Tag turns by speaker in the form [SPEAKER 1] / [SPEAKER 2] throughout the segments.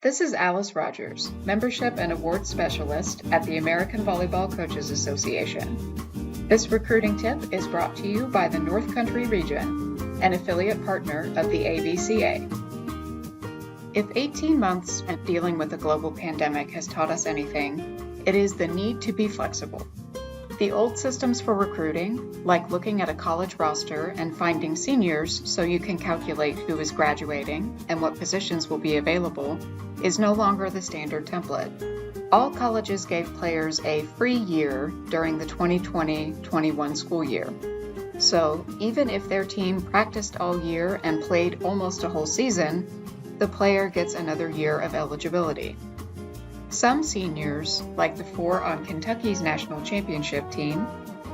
[SPEAKER 1] This is Alice Rogers, Membership and Awards Specialist at the American Volleyball Coaches Association. This recruiting tip is brought to you by the North Country Region, an affiliate partner of the AVCA. If 18 months spent dealing with a global pandemic has taught us anything, it is the need to be flexible. The old systems for recruiting, like looking at a college roster and finding seniors so you can calculate who is graduating and what positions will be available, is no longer the standard template. All colleges gave players a free year during the 2020-21 school year. So even if their team practiced all year and played almost a whole season, the player gets another year of eligibility. Some seniors, like the 4 on Kentucky's national championship team,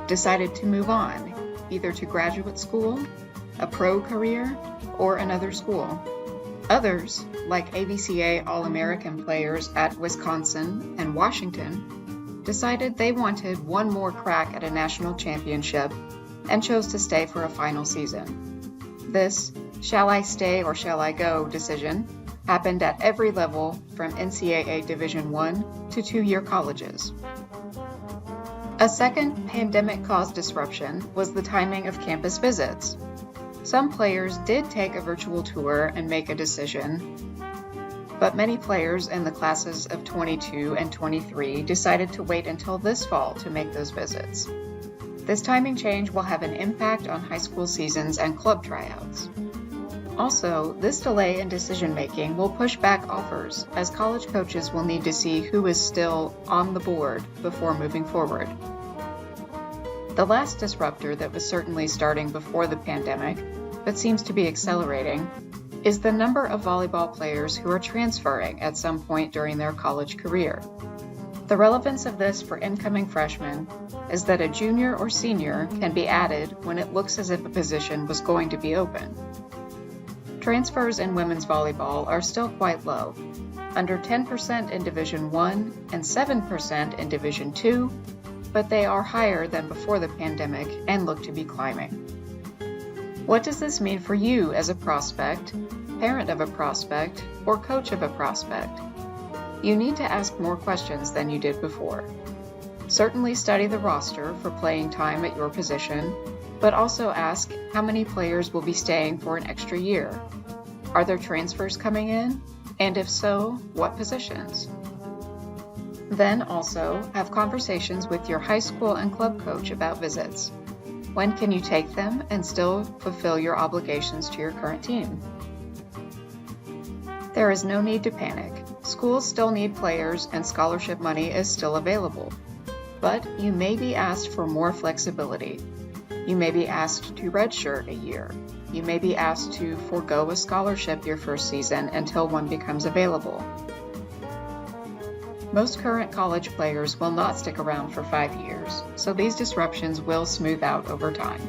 [SPEAKER 1] decided to move on, either to graduate school, a pro career, or another school. Others, like AVCA All-American players at Wisconsin and Washington, decided they wanted one more crack at a national championship and chose to stay for a final season. This "shall I stay or shall I go" decision happened at every level from NCAA Division I to 2-year colleges. A second pandemic-caused disruption was the timing of campus visits. Some players did take a virtual tour and make a decision, but many players in the classes of 22 and 23 decided to wait until this fall to make those visits. This timing change will have an impact on high school seasons and club tryouts. Also, this delay in decision-making will push back offers, as college coaches will need to see who is still on the board before moving forward. The last disruptor that was certainly starting before the pandemic, but seems to be accelerating, is the number of volleyball players who are transferring at some point during their college career. The relevance of this for incoming freshmen is that a junior or senior can be added when it looks as if a position was going to be open. Transfers in women's volleyball are still quite low, under 10% in Division I and 7% in Division II, but they are higher than before the pandemic and look to be climbing. What does this mean for you as a prospect, parent of a prospect, or coach of a prospect? You need to ask more questions than you did before. Certainly study the roster for playing time at your position, but also ask how many players will be staying for an extra year. Are there transfers coming in? And if so, what positions? Then also have conversations with your high school and club coach about visits. When can you take them and still fulfill your obligations to your current team? There is no need to panic. Schools still need players and scholarship money is still available. But you may be asked for more flexibility. You may be asked to redshirt a year. You may be asked to forego a scholarship your first season until one becomes available. Most current college players will not stick around for 5 years, so these disruptions will smooth out over time.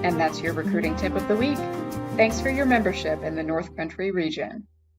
[SPEAKER 1] And that's your recruiting tip of the week. Thanks for your membership in the North Country region.